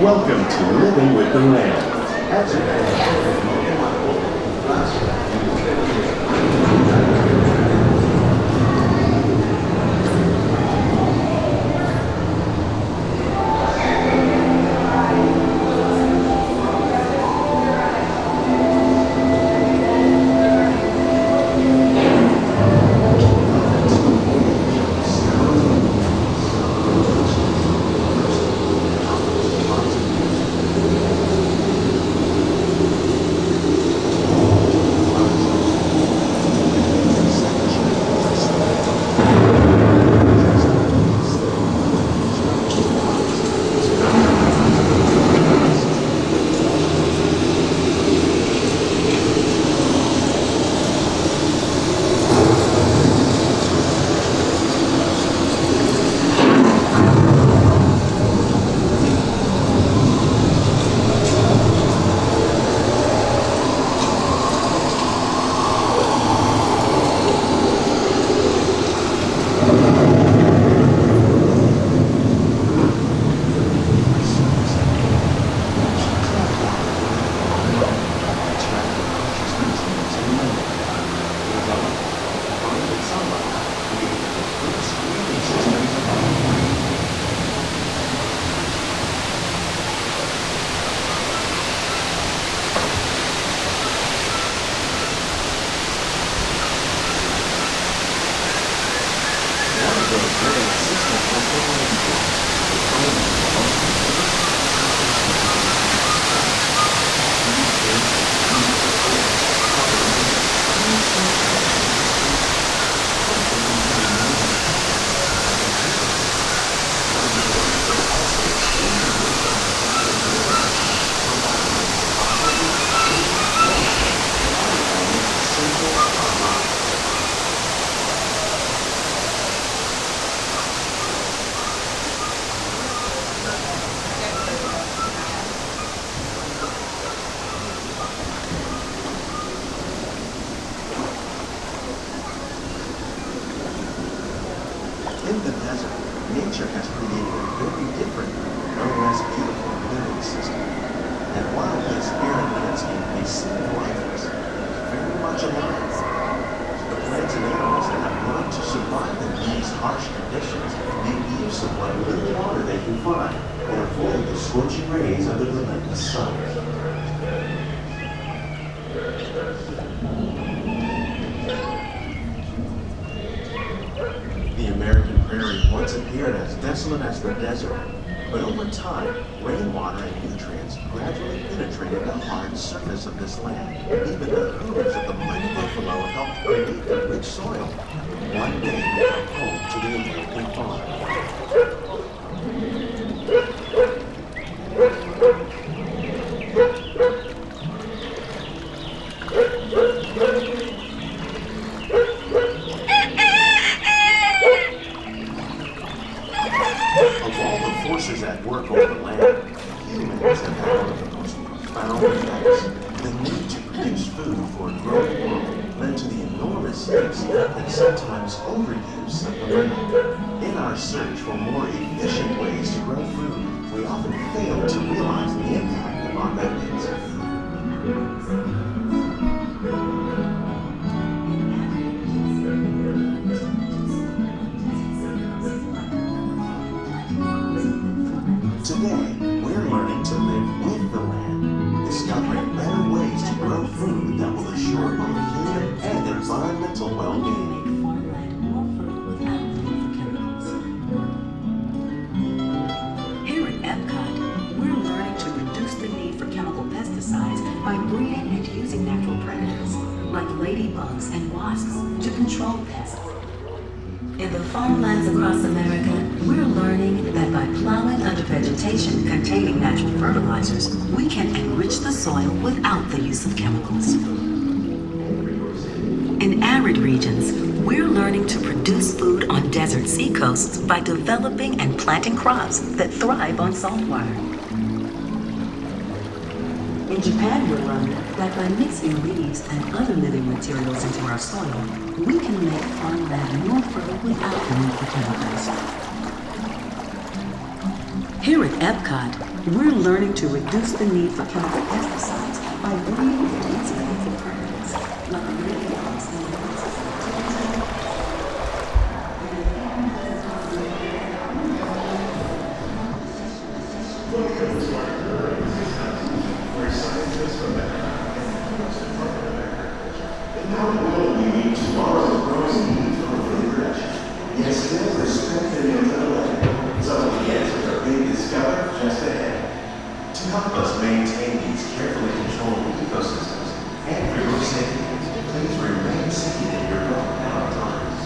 Welcome to Living with the Land. In the desert, nature has created a very different, no less beautiful living system. And while this barren landscape may seem lifeless, it's very much alive. The plants and animals that have learned to survive in these harsh conditions make use of what little water they can find and avoid the scorching rays of the relentless sun. The American prairie once appeared as desolate as the desert, but over time, rainwater and nutrients gradually penetrated the hard surface of this land. Even the hooves of the mighty buffalo helped create the rich soil. One day become home to the American farm. Of all the forces at work over the land, humans have had one of the most profound effects. The need to produce food for a growing world led to the enormous use and sometimes overuse of the land. In our search for more efficient ways to grow food, we often fail to realize the impact of our methods. Today, we're learning to live with the land, discovering better ways to grow food that will assure both human and environmental well-being. Here at epcot, we're learning to reduce the need for chemical pesticides by breeding and using natural predators, like ladybugs and wasps, to control pests. In the farmlands across America, we're learning that by plowing under vegetation containing natural fertilizers, we can enrich the soil without the use of chemicals. In arid regions, we're learning to produce food on desert seacoasts by developing and planting crops that thrive on salt water. In Japan, we're learning that by mixing leaves and other living materials into our soil, we can make farmland more fertile without the need for chemicals. Here at Epcot, we're learning to reduce the need for chemical pesticides by breeding and using natural predators like ladybugs and wasps. Where scientists from the U.S. Department of Agriculture. And how will we meet tomorrow's growing need for food rich? Yet still respected and unaffected. Some of the answers are being discovered just ahead. To help us maintain these carefully controlled ecosystems and for your safety, please remain seated in your boat at all times.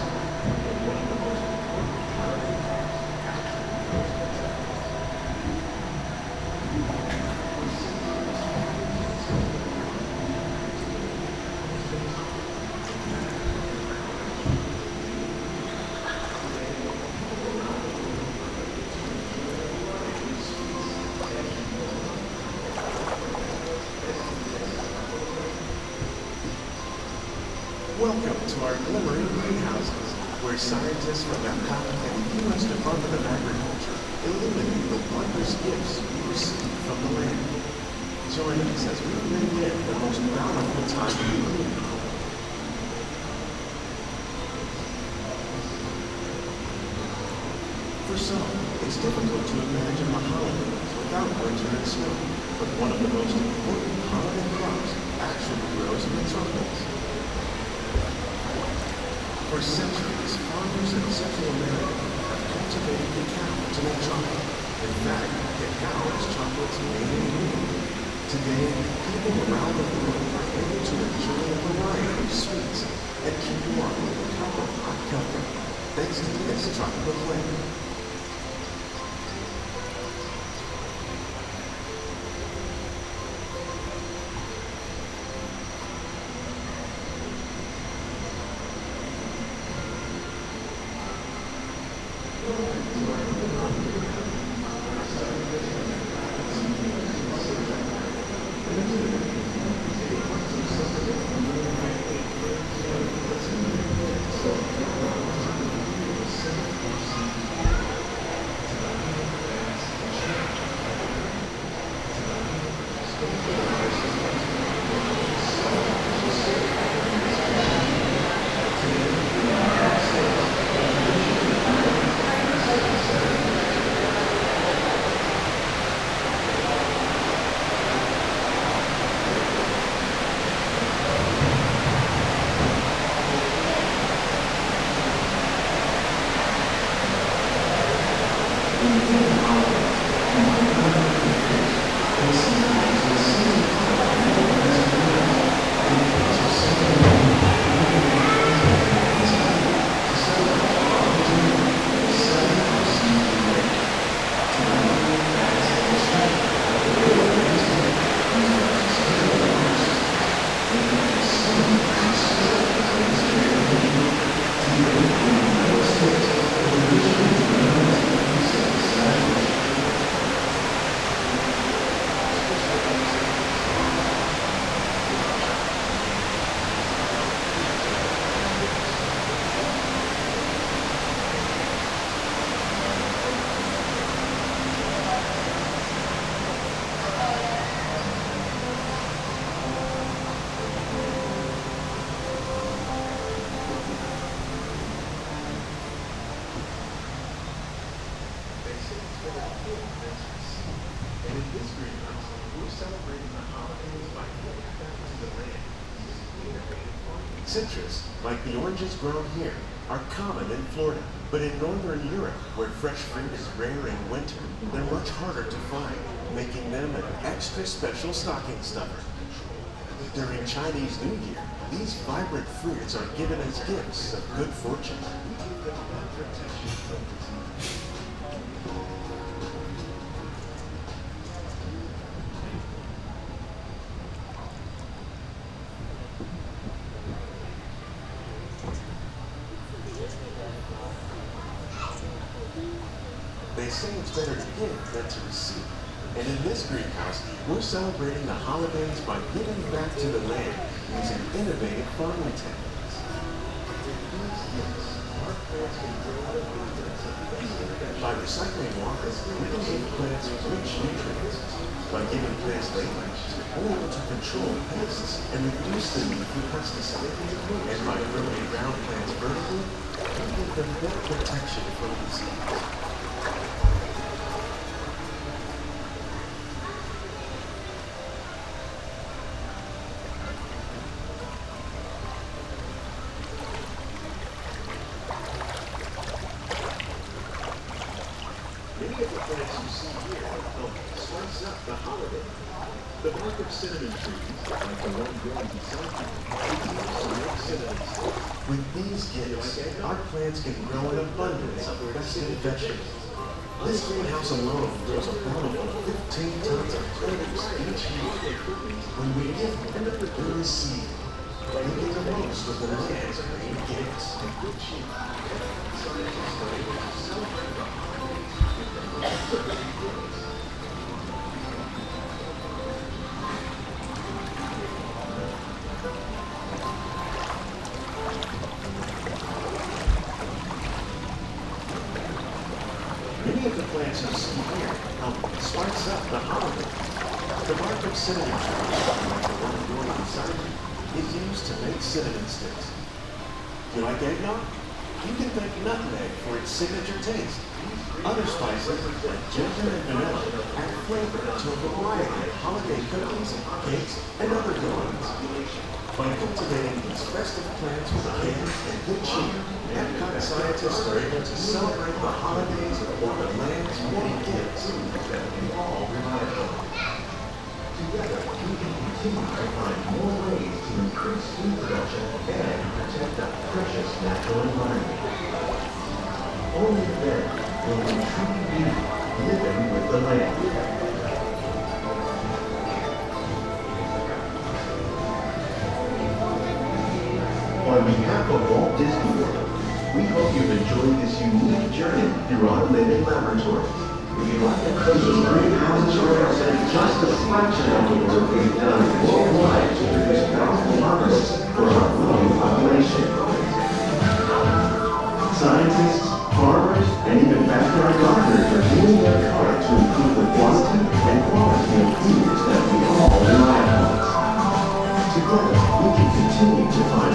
Welcome to our Glimmering Greenhouses, where scientists from epcot and the U.S. Department of Agriculture illuminate the wondrous gifts we receive from the land. Join us as we bring in the most bountiful time of the year. For some, it's difficult to imagine the holidays without winter and snow, but one of the most important holiday crops actually grows in the tropics. For centuries, farmers in Central America have cultivated cacao to make chocolate. In fact, cacao is chocolate's main ingredient. Today, people around the world are able to enjoy a variety of sweets and keep warm with a cup of hot cocoa, thanks to this tropical flavor. And in this greenhouse, we're celebrating the holidays by giving back to the land. Citrus, like the oranges grown here, are common in Florida, but in Northern Europe, where fresh fruit is rare in winter, they're much harder to find, making them an extra special stocking stuffer. During Chinese New Year, these vibrant fruits are given as gifts of good fortune. They say it's better to give than to receive. And in this greenhouse, we're celebrating the holidays by giving back to the land using innovative farming techniques. These gifts By recycling water, we can give plants rich nutrients. By giving plants labels, we're able to control pests and reduce the need for pesticides. And by growing ground plants vertically, we give them better protection from disease. Many of the plants you see here help spice up the holiday. The bark of cinnamon trees, like the one growing beside you, is used to make cinnamon sticks. With these gifts, our plants can grow an abundance of festive vegetables. This greenhouse alone grows a bountiful 15 tons of produce each year. When we give them, we receive. Making the most of the land's great gifts and good cheer. Scientists are able to celebrate the holidays with the most of the days. Many of the plants you see here help spice up the holiday. The bark of cinnamon trees, like the one growing beside you, is used to make cinnamon sticks. Do you like eggnog? You can thank nutmeg for its signature taste. Other spices, like ginger and vanilla, add flavor to a variety of holiday cookies, cakes, and other gourds. By cultivating these festive plants with care and good cheer, epcot scientists are able to celebrate the holidays with the land's many gifts that we all rely upon. Together, we can continue to find more ways to increase food production and protect our precious natural environment. Only then will we truly be living with the land. On behalf of Walt Disney World, we hope you've enjoyed this unique journey through our living laboratory. If you'd like to purchase greenhouses represent just a fraction of the work we've done worldwide to produce powerful harvests for our growing population. Scientists, farmers, and even backyard gardeners are doing their part to improve the quantity and quality of foods that we all rely upon. Together, we can continue to find